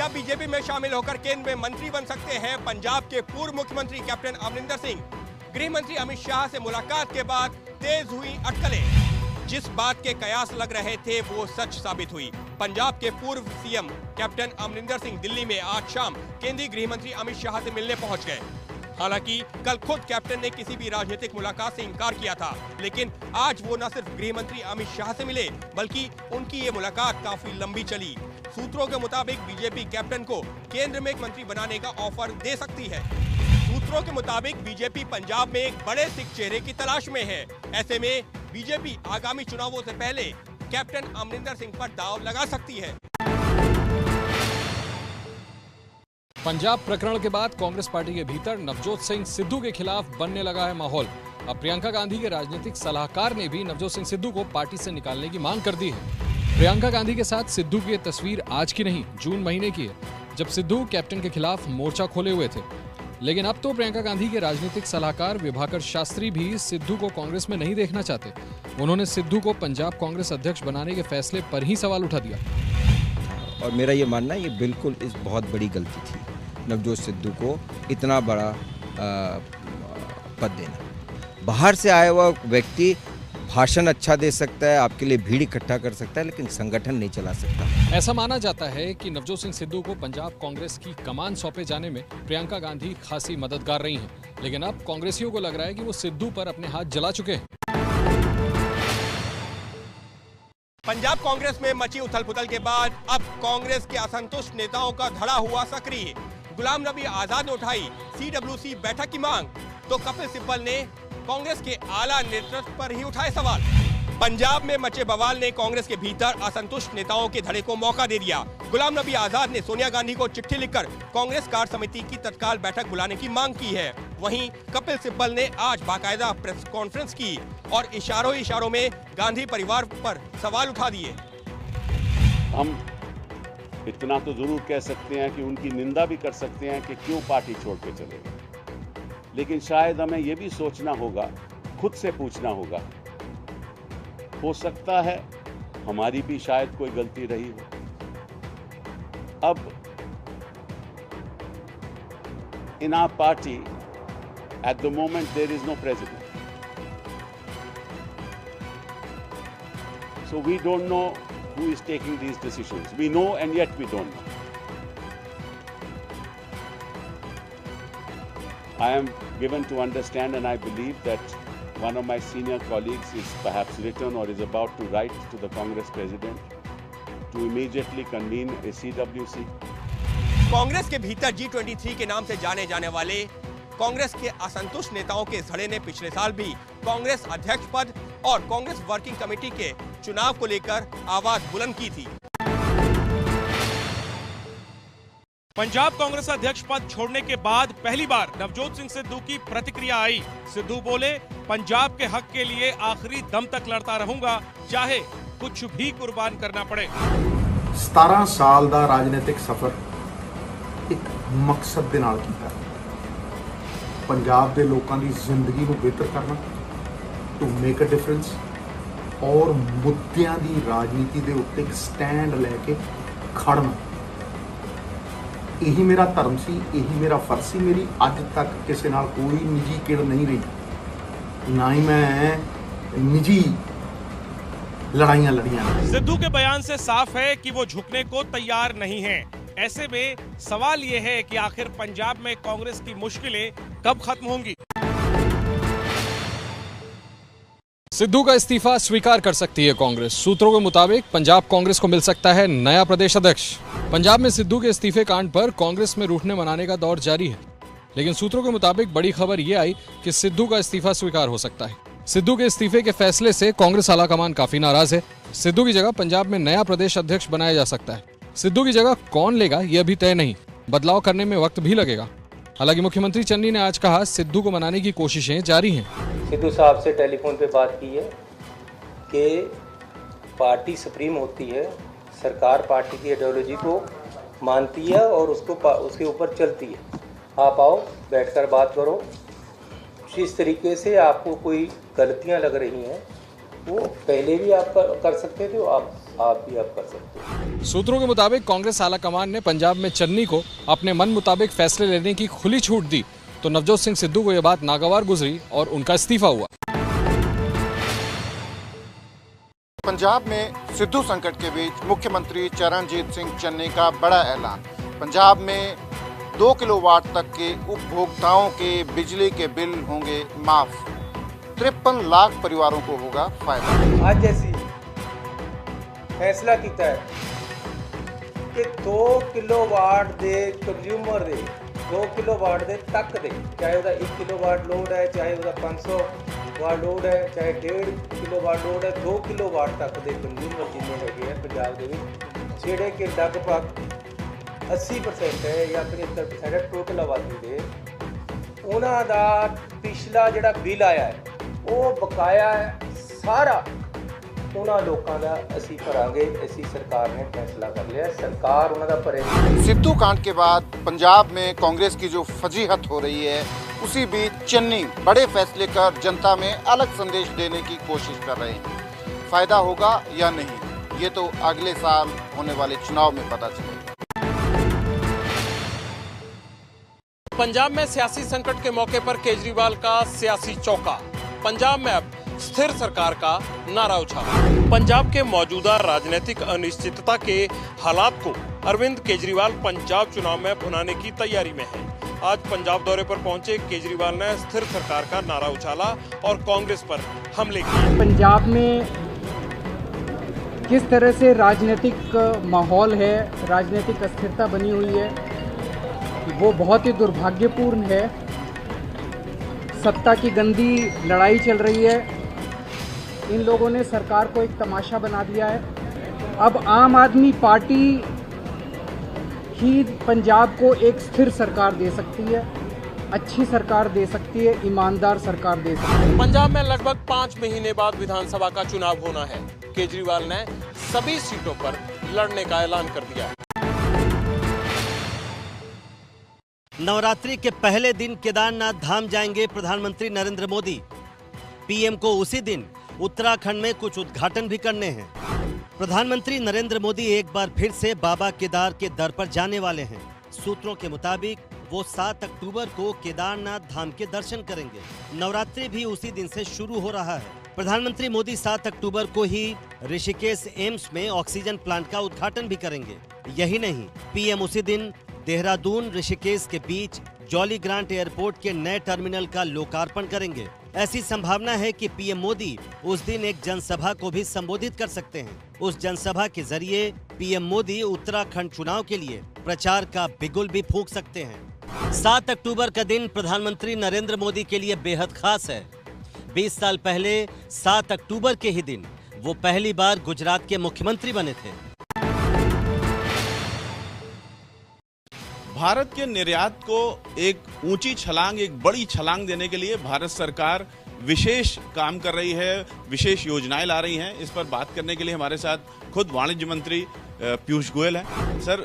क्या बीजेपी में शामिल होकर केंद्र में मंत्री बन सकते हैं पंजाब के पूर्व मुख्यमंत्री कैप्टन अमरिंदर सिंह? गृह मंत्री अमित शाह से मुलाकात के बाद तेज हुई अटकलें। जिस बात के कयास लग रहे थे वो सच साबित हुई। पंजाब के पूर्व सीएम कैप्टन अमरिंदर सिंह दिल्ली में आज शाम केंद्रीय गृह मंत्री अमित शाह से मिलने पहुंच गए। हालांकि कल खुद कैप्टन ने किसी भी राजनीतिक मुलाकात से इंकार किया था, लेकिन आज वो न सिर्फ गृह मंत्री अमित शाह से मिले बल्कि उनकी ये मुलाकात काफी लंबी चली। सूत्रों के मुताबिक बीजेपी कैप्टन को केंद्र में एक मंत्री बनाने का ऑफर दे सकती है। सूत्रों के मुताबिक बीजेपी पंजाब में एक बड़े सिख चेहरे की तलाश में है। ऐसे में बीजेपी आगामी चुनावों से पहले कैप्टन अमरिंदर सिंह पर दांव लगा सकती है। पंजाब प्रकरण के बाद कांग्रेस पार्टी के भीतर नवजोत सिंह सिद्धू के खिलाफ बनने लगा है माहौल। अब प्रियंका गांधी के राजनीतिक सलाहकार ने भी नवजोत सिंह सिद्धू को पार्टी से निकालने की मांग कर दी है। प्रियंका गांधी के साथ सिद्धू की तस्वीर आज की नहीं, जून महीने की है, जब सिद्धू कैप्टन के खिलाफ मोर्चा खोले हुए थे। लेकिन अब तो प्रियंका गांधी के राजनीतिक सलाहकार विभाकर शास्त्री भी सिद्धू को कांग्रेस में नहीं देखना चाहते। उन्होंने सिद्धू को पंजाब कांग्रेस अध्यक्ष बनाने के फैसले पर ही सवाल उठा दिया। और मेरा ये मानना है ये बिल्कुल इस बहुत बड़ी गलती थी नवजोत सिद्धू को इतना बड़ा पद देना। बाहर से आया हुआ व्यक्ति भाषण अच्छा दे सकता है, आपके लिए भीड़ इकट्ठा कर सकता है, लेकिन संगठन नहीं चला सकता। ऐसा माना जाता है कि नवजोत सिंह सिद्धू को पंजाब कांग्रेस की कमान सौंपे जाने में प्रियंका गांधी खासी मददगार रही हैं। लेकिन अब कांग्रेसियों को लग रहा है कि वो सिद्धू पर अपने हाथ जला चुके हैं। पंजाब कांग्रेस में मची उथल-पुथल के बाद अब कांग्रेस के असंतुष्ट नेताओं का धड़ा हुआ सक्रिय। गुलाम नबी आजाद ने उठाई CWC बैठक की मांग, तो कपिल सिब्बल ने कांग्रेस के आला नेतृत्व पर ही उठाए सवाल। पंजाब में मचे बवाल ने कांग्रेस के भीतर असंतुष्ट नेताओं के धड़े को मौका दे दिया। गुलाम नबी आजाद ने सोनिया गांधी को चिट्ठी लिखकर कांग्रेस कार्य समिति की तत्काल बैठक बुलाने की मांग की है। वहीं कपिल सिब्बल ने आज बाकायदा प्रेस कॉन्फ्रेंस की और इशारों में गांधी परिवार पर सवाल उठा दिए। हम इतना तो जरूर कह सकते हैं कि उनकी निंदा भी कर सकते हैं कि क्यों पार्टी छोड़ के चले गए, लेकिन शायद हमें यह भी सोचना होगा, खुद से पूछना होगा, हो सकता है हमारी भी शायद कोई गलती रही हो। अब in our party at the moment there is no president, so we don't know who is taking these decisions. We know and yet we don't know. I am given to understand and I believe that one of my senior colleagues is perhaps written or is about to write to the Congress President to immediately convene a CWC. Congress के भीतर G23 के नाम से जाने जाने वाले कांग्रेस के असंतुष्ट नेताओं के धड़े ने पिछले साल भी कांग्रेस अध्यक्ष पद और कांग्रेस वर्किंग कमेटी के चुनाव को लेकर आवाज बुलंद की थी। पंजाब कांग्रेस अध्यक्ष पद छोड़ने के बाद पहली बार नवजोत सिंह सिद्धू की प्रतिक्रिया आई। सिद्धू बोले, पंजाब के हक के लिए आखिरी दम तक लड़ता रहूंगा, चाहे कुछ भी कुर्बान करना पड़े। 17 साल ਦਾ राजनीतिक सफर एक मकसद ਦੇ ਨਾਲ ਕੀਤਾ। ਪੰਜਾਬ ਦੇ ਲੋਕਾਂ ਦੀ ਜ਼ਿੰਦਗੀ ਨੂੰ ਬਿਹਤਰ ਕਰਨਾ, ਟੂ ਮੇਕ ਅ ਡਿਫਰੈਂਸ ਔਰ ਮੁੱਦਿਆਂ ਦੀ ਰਾਜਨੀਤੀ ਦੇ ਉੱਤੇ ਇੱਕ ਸਟੈਂਡ ਲੈ ਕੇ ਖੜਨਾ। ਇਹੀ ਮੇਰਾ ਧਰਮ ਸੀ, ਇਹੀ ਮੇਰਾ ਫਰਜ਼ ਸੀ। ਮੇਰੀ ਅੱਜ ਤੱਕ ਕਿਸੇ ਨਾਲ ਕੋਈ ਨਿੱਜੀ ਕਿੜ ਨਹੀਂ ਰਹੀ, ਨਾ ਹੀ ਮੈਂ निजी लड़ाइयां लड़ियां। सिद्धू के बयान से साफ है कि वो झुकने को तैयार नहीं हैं। ऐसे में सवाल ये है कि आखिर पंजाब में कांग्रेस की मुश्किलें कब खत्म होंगी। सिद्धू का इस्तीफा स्वीकार कर सकती है कांग्रेस। सूत्रों के मुताबिक पंजाब कांग्रेस को मिल सकता है नया प्रदेश अध्यक्ष। पंजाब में सिद्धू के इस्तीफे कांड पर कांग्रेस में रूठने मनाने का दौर जारी है, लेकिन सूत्रों के मुताबिक बड़ी खबर यह आई कि सिद्धू का इस्तीफा स्वीकार हो सकता है। सिद्धू के इस्तीफे के फैसले से कांग्रेस आलाकमान काफी नाराज है। सिद्धू की जगह पंजाब में नया प्रदेश अध्यक्ष बनाया जा सकता है। सिद्धू की जगह कौन लेगा यह अभी तय नहीं, बदलाव करने में वक्त भी लगेगा। हालांकि मुख्यमंत्री चन्नी ने आज कहा सिद्धू को मनाने की कोशिशें जारी हैं। सिद्धू साहब से टेलीफोन पे बात की है कि पार्टी सुप्रीम होती है, सरकार पार्टी की आइडियोलॉजी को मानती है और उसके ऊपर चलती है। आप आओ, बैठकर बात करो। जिस तरीके से आपको कोई गलतियां लग रही हैं वो पहले भी आप कर सकते थे, आप आप भी अब कर सकते हो। सूत्रों के मुताबिक कांग्रेस आलाकमान ने पंजाब में चन्नी को अपने मन मुताबिक फैसले लेने की खुली छूट दी तो नवजोत सिंह सिद्धू को यह बात नागवार गुजरी और उनका इस्तीफा हुआ। पंजाब में सिद्धू संकट के बीच मुख्यमंत्री चरणजीत सिंह चन्नी का बड़ा ऐलान। पंजाब में 2 किलोवाट तक के उपभोक्ताओं के बिजली के बिल होंगे माफ। 53 लाख परिवारों को होगा फायदा। आज जैसी फैसला किया है कि 2 किलोवाट दे कंज्यूमर दे 2 किलोवाट दे तक दे, चाहे उसका 1 किलोवाट लोड है, चाहे उसका 500 वाट लोड है, चाहे 1.5 किलोवाट लोड है, 2 किलोवाट तक दे कंज्यूमर जिन्ने है पंजाब के विच जेड़े कि लगभग 80% है या 75% है टोटल आबादी दे, उन्हां दा पिछला जिहड़ा बिल आया है वो बकाया है सारा उन्हां लोकां दा असीं भरांगे। असीं सरकार ने फैसला कर लिया, सरकार उन्हां दा भरेगी। सिद्धू कांड के बाद पंजाब में कांग्रेस की जो फजीहत हो रही है, उसी बीच चन्नी बड़े फैसले कर जनता में अलग संदेश देने की कोशिश कर रहे हैं। फायदा होगा या नहीं, ये तो अगले साल होने वाले चुनाव में पता चलेगा। पंजाब में सियासी संकट के मौके पर केजरीवाल का सियासी चौका। पंजाब में अब स्थिर सरकार का नारा उछाला। पंजाब के मौजूदा राजनीतिक अनिश्चितता के हालात को अरविंद केजरीवाल पंजाब चुनाव में भुनाने की तैयारी में है। आज पंजाब दौरे पर पहुंचे केजरीवाल ने स्थिर सरकार का नारा उछाला और कांग्रेस पर हमले किए। पंजाब में किस तरह से राजनीतिक माहौल है, राजनीतिक अस्थिरता बनी हुई है, वो बहुत ही दुर्भाग्यपूर्ण है। सत्ता की गंदी लड़ाई चल रही है। इन लोगों ने सरकार को एक तमाशा बना दिया है। अब आम आदमी पार्टी ही पंजाब को एक स्थिर सरकार दे सकती है, अच्छी सरकार दे सकती है, ईमानदार सरकार दे सकती है। पंजाब में लगभग 5 महीने बाद विधानसभा का चुनाव होना है। केजरीवाल ने सभी सीटों पर लड़ने का ऐलान कर दिया है। नवरात्रि के पहले दिन केदारनाथ धाम जाएंगे प्रधानमंत्री नरेंद्र मोदी। पीएम को उसी दिन उत्तराखंड में कुछ उद्घाटन भी करने हैं। प्रधानमंत्री नरेंद्र मोदी एक बार फिर से बाबा केदार के दर पर जाने वाले हैं। सूत्रों के मुताबिक वो 7 अक्टूबर को केदारनाथ धाम के दर्शन करेंगे। नवरात्रि भी उसी दिन से शुरू हो रहा है। प्रधानमंत्री मोदी 7 अक्टूबर को ही ऋषिकेश एम्स में ऑक्सीजन प्लांट का उद्घाटन भी करेंगे। यही नहीं, पीएम उसी दिन देहरादून ऋषिकेश के बीच जॉली ग्रांट एयरपोर्ट के नए टर्मिनल का लोकार्पण करेंगे। ऐसी संभावना है कि पीएम मोदी उस दिन एक जनसभा को भी संबोधित कर सकते हैं। उस जनसभा के जरिए पीएम मोदी उत्तराखंड चुनाव के लिए प्रचार का बिगुल भी फूंक सकते हैं। 7 अक्टूबर का दिन प्रधानमंत्री नरेंद्र मोदी के लिए बेहद खास है। 20 साल पहले 7 अक्टूबर के ही दिन वो पहली बार गुजरात के मुख्यमंत्री बने थे। भारत के निर्यात को एक ऊंची छलांग, एक बड़ी छलांग देने के लिए भारत सरकार विशेष काम कर रही है, विशेष योजनाएं ला रही हैं। इस पर बात करने के लिए हमारे साथ खुद वाणिज्य मंत्री पीयूष गोयल हैं। सर,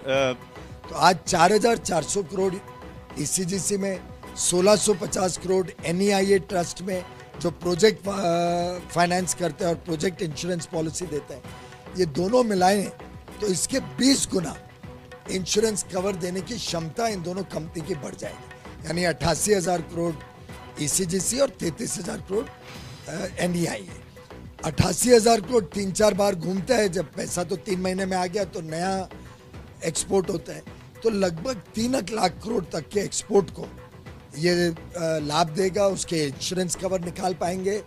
तो आज 4,400 करोड़ ईसीजीसी में, 1,650 करोड़ एनईआईए ट्रस्ट में जो प्रोजेक्ट फाइनेंस करते हैं और प्रोजेक्ट इंश्योरेंस पॉलिसी देते हैं, ये दोनों मिलाएं तो इसके 20 गुना इंश्योरेंस कवर देने की क्षमता इन दोनों कंपनी की बढ़ जाएगी। यानी 88,000 करोड़ ईसीजीसी और 33,000 करोड़ एनईआईए। 88,000 करोड़ 3-4 बार घूमता है। जब पैसा तो 3 महीने में आ गया तो नया एक्सपोर्ट होता है, तो लगभग 3 लाख करोड़ तक के एक्सपोर्ट को ये लाभ देगा। उसके इंश्योरेंस कवर निकाल पाएंगे,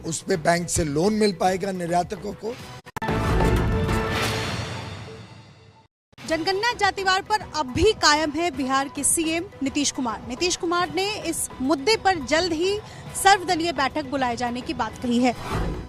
उस पे बैंक से लोन मिल पाएगा निर्यातकों को। जनगणना जातिवार पर अब भी कायम है बिहार के सीएम नीतीश कुमार। नीतीश कुमार ने इस मुद्दे पर जल्द ही सर्वदलीय बैठक बुलाए जाने की बात कही है।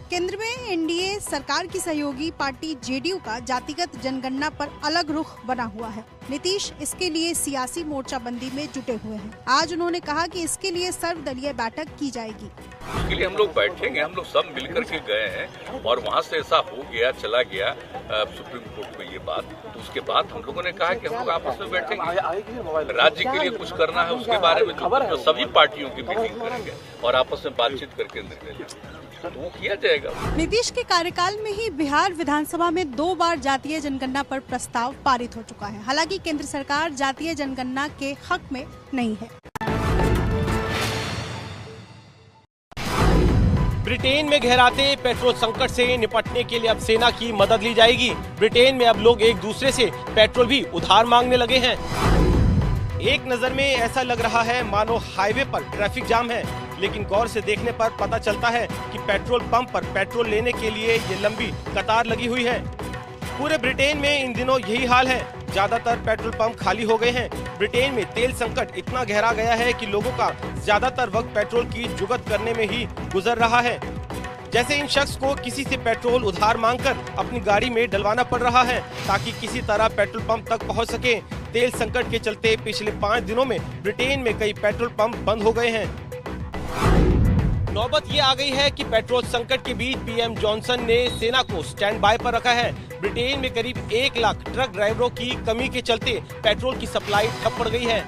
केंद्र में एनडीए सरकार की सहयोगी पार्टी जेडीयू का जातिगत जनगणना पर अलग रुख बना हुआ है। नीतीश इसके लिए सियासी मोर्चाबंदी में जुटे हुए हैं। आज उन्होंने कहा कि इसके लिए सर्वदलीय बैठक की जाएगी। इसके लिए हम लोग बैठेंगे, हम लोग सब मिलकर के गए हैं और वहाँ से ऐसा हो गया, चला गया सुप्रीम कोर्ट में ये बात, तो उसके बाद हम लोगों ने कहा कि हम लोग आपस में बैठेंगे, राज्य के लिए कुछ करना है उसके बारे में तो सभी पार्टियों की मीटिंग करेंगे और आपस में बातचीत करके निर्णय लेंगे। तो वो किया जाएगा। नीतीश के कार्यकाल में ही बिहार विधानसभा में 2 बार जातीय जनगणना पर प्रस्ताव पारित हो चुका है। हालांकि केंद्र सरकार जातीय जनगणना के हक में नहीं है। ब्रिटेन में गहराते पेट्रोल संकट से निपटने के लिए अब सेना की मदद ली जाएगी। ब्रिटेन में अब लोग एक दूसरे से पेट्रोल भी उधार मांगने लगे हैं। एक नजर में ऐसा लग रहा है मानो हाईवे पर ट्रैफिक जाम है, लेकिन गौर से देखने पर पता चलता है कि पेट्रोल पंप पर पेट्रोल लेने के लिए ये लंबी कतार लगी हुई है। पूरे ब्रिटेन में इन दिनों यही हाल है। ज्यादातर पेट्रोल पंप खाली हो गए हैं। ब्रिटेन में तेल संकट इतना गहरा गया है कि लोगों का ज्यादातर वक्त पेट्रोल की जुगत करने में ही गुजर रहा है। जैसे इन शख्स को किसी से पेट्रोल उधार मांगकर अपनी गाड़ी में डलवाना पड़ रहा है ताकि किसी तरह पेट्रोल पंप तक पहुंच सके। तेल संकट के चलते पिछले 5 दिनों में ब्रिटेन में कई पेट्रोल पंप बंद हो गए हैं। नौबत ये आ गई है कि पेट्रोल संकट के बीच पीएम जॉनसन ने सेना को स्टैंड बाय पर रखा है। ब्रिटेन में करीब 1 लाख ट्रक ड्राइवरों की कमी के चलते पेट्रोल की सप्लाई ठप पड़ गई है।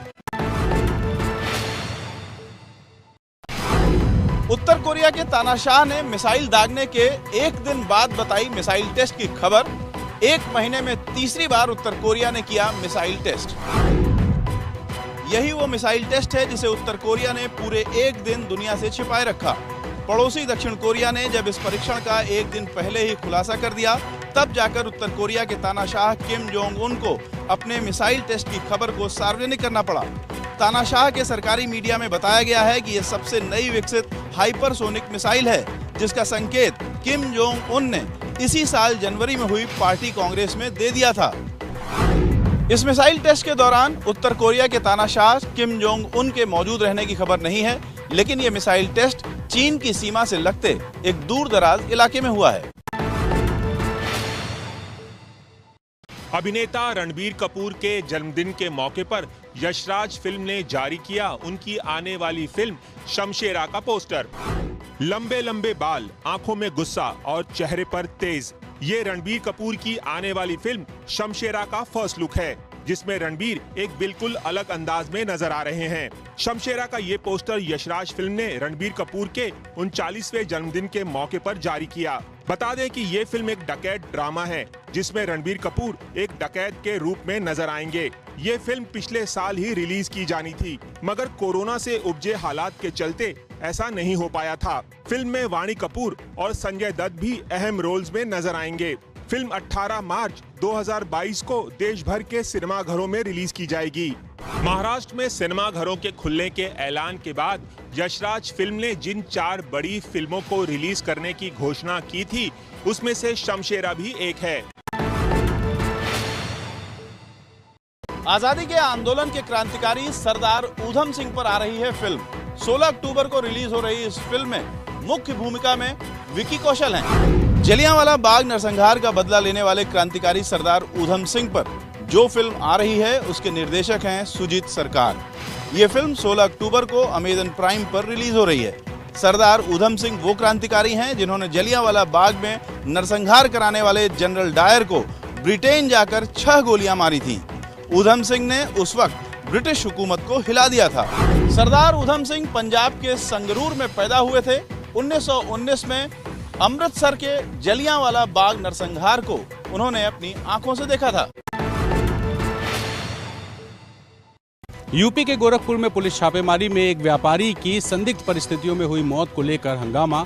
उत्तर कोरिया के तानाशाह ने मिसाइल दागने के 1 दिन बाद बताई मिसाइल टेस्ट की खबर। 1 महीने में तीसरी बार उत्तर कोरिया ने किया मिसाइल टेस्ट। यही वो मिसाइल टेस्ट है जिसे उत्तर कोरिया ने पूरे 1 दिन दुनिया से छिपाए रखा। पड़ोसी दक्षिण कोरिया ने जब इस परीक्षण का 1 दिन पहले ही खुलासा कर दिया, तब जाकर उत्तर कोरिया के तानाशाह किम जोंग उन को अपने मिसाइल टेस्ट की खबर को सार्वजनिक करना पड़ा। तानाशाह के सरकारी मीडिया में बताया गया है कि यह सबसे नई विकसित हाइपरसोनिक मिसाइल है, जिसका संकेत किम जोंग उन ने इसी साल जनवरी में हुई पार्टी कांग्रेस में दे दिया था। इस मिसाइल टेस्ट के दौरान उत्तर कोरिया के तानाशाह किम जोंग उन के मौजूद रहने की खबर नहीं है, लेकिन यह मिसाइल टेस्ट चीन की सीमा से लगते एक दूर दराज इलाके में हुआ है। अभिनेता रणबीर कपूर के जन्मदिन के मौके पर यशराज फिल्म ने जारी किया उनकी आने वाली फिल्म शमशेरा का पोस्टर। लंबे लंबे बाल, आंखों में गुस्सा और चेहरे पर तेज, ये रणबीर कपूर की आने वाली फिल्म शमशेरा का फर्स्ट लुक है, जिसमें रणबीर एक बिल्कुल अलग अंदाज में नजर आ रहे हैं। शमशेरा का ये पोस्टर यशराज फिल्म ने रणबीर कपूर के 39वें जन्मदिन के मौके पर जारी किया। बता दें कि ये फिल्म एक डकैत ड्रामा है, जिसमें रणबीर कपूर एक डकैत के रूप में नजर आएंगे। ये फिल्म पिछले साल ही रिलीज की जानी थी, मगर कोरोना से उपजे हालात के चलते ऐसा नहीं हो पाया था। फिल्म में वाणी कपूर और संजय दत्त भी अहम रोल्स में नजर आएंगे। फिल्म 18 मार्च 2022 को देश भर के सिनेमा घरों में रिलीज की जाएगी। महाराष्ट्र में सिनेमा घरों के खुलने के ऐलान के बाद यशराज फिल्म ने जिन 4 बड़ी फिल्मों को रिलीज करने की घोषणा की थी, उसमें से शमशेरा भी एक है। आजादी के आंदोलन के क्रांतिकारी सरदार ऊधम सिंह पर आ रही है फिल्म। 16 अक्टूबर को रिलीज हो रही इस फिल्म में मुख्य भूमिका में विकी कौशल हैं। जलियांवाला बाग नरसंहार का बदला लेने वाले क्रांतिकारी सरदार ऊधम सिंह पर जो फिल्म आ रही है, उसके निर्देशक हैं सुजीत सरकार। ये फिल्म 16 अक्टूबर को अमेज़न प्राइम पर रिलीज हो रही है। सरदार ऊधम सिंह वो क्रांतिकारी हैं जिन्होंने जलियांवाला बाग में नरसंहार कराने वाले जनरल डायर को ब्रिटेन जाकर 6 गोलियां मारी थीं। ऊधम सिंह ने उस वक्त ब्रिटिश हुकूमत को हिला दिया था। सरदार ऊधम सिंह पंजाब के संगरूर में पैदा हुए थे। 1919 में अमृतसर के जलियांवाला बाग नरसंहार को उन्होंने अपनी आंखों से देखा था। यूपी के गोरखपुर में पुलिस छापेमारी में एक व्यापारी की संदिग्ध परिस्थितियों में हुई मौत को लेकर हंगामा,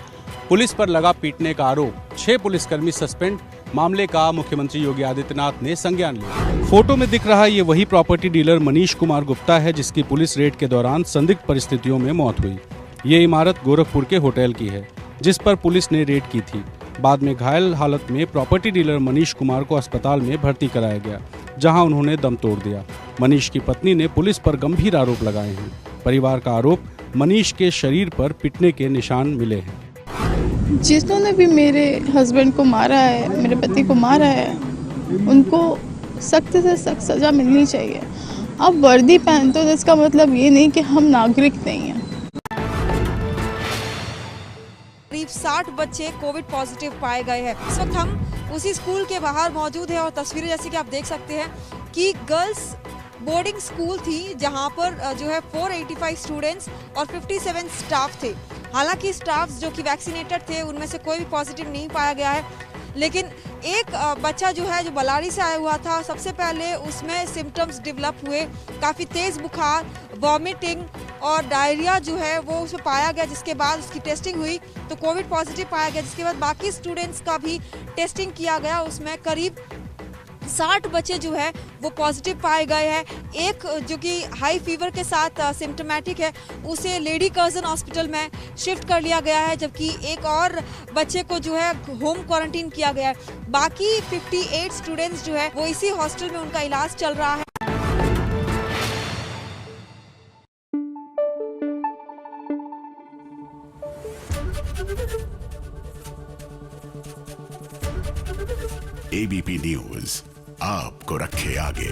पुलिस पर लगा पीटने का आरोप, 6 पुलिसकर्मी सस्पेंड। मामले का मुख्यमंत्री योगी आदित्यनाथ ने संज्ञान लिया। फोटो में दिख रहा ये वही प्रॉपर्टी डीलर मनीष कुमार गुप्ता है, जिसकी पुलिस रेड के दौरान संदिग्ध परिस्थितियों में मौत हुई। ये इमारत गोरखपुर के होटल की है, जिस पर पुलिस ने रेड की थी। बाद में घायल हालत में प्रॉपर्टी डीलर मनीष कुमार को अस्पताल में भर्ती कराया गया, जहां उन्होंने दम तोड़ दिया। मनीष की पत्नी ने पुलिस पर गंभीर आरोप लगाए हैं। परिवार का आरोप, मनीष के शरीर पर पिटने के निशान मिले हैं। जिन्होंने भी मेरे हस्बैंड को मारा है, मेरे पति को मारा है, उनको सख्त से सख्त सजा मिलनी चाहिए। आप वर्दी पहनते हो, इसका मतलब ये नहीं कि हम नागरिक नहीं हैं। करीब 60 बच्चे कोविड पॉजिटिव पाए गए हैं। इस वक्त हम उसी स्कूल के बाहर मौजूद हैं और तस्वीरें जैसे कि आप देख सकते हैं कि गर्ल्स बोर्डिंग स्कूल थी, जहां पर जो है 485 स्टूडेंट्स और 57 स्टाफ थे। हालांकि स्टाफ्स जो कि वैक्सीनेटेड थे उनमें से कोई भी पॉजिटिव नहीं पाया गया है, लेकिन एक बच्चा जो है जो बल्लारी से आया हुआ था, सबसे पहले उसमें सिम्टम्स डेवलप हुए, काफ़ी तेज़ बुखार, वॉमिटिंग और डायरिया जो है वो उसमें पाया गया, जिसके बाद उसकी टेस्टिंग हुई तो कोविड पॉजिटिव पाया गया। जिसके बाद बाकी स्टूडेंट्स का भी टेस्टिंग किया गया, उसमें करीब 60 बच्चे जो है वो पॉजिटिव पाए गए हैं। एक जो कि हाई फीवर के साथ सिम्टोमेटिक है, उसे लेडी कर्जन हॉस्पिटल में शिफ्ट कर लिया गया है, जबकि एक और बच्चे को जो है होम क्वारंटीन किया गया है। बाकी 58 स्टूडेंट्स जो है वो इसी हॉस्टल में उनका इलाज चल रहा है। एबीपी न्यूज आपको रखे आगे।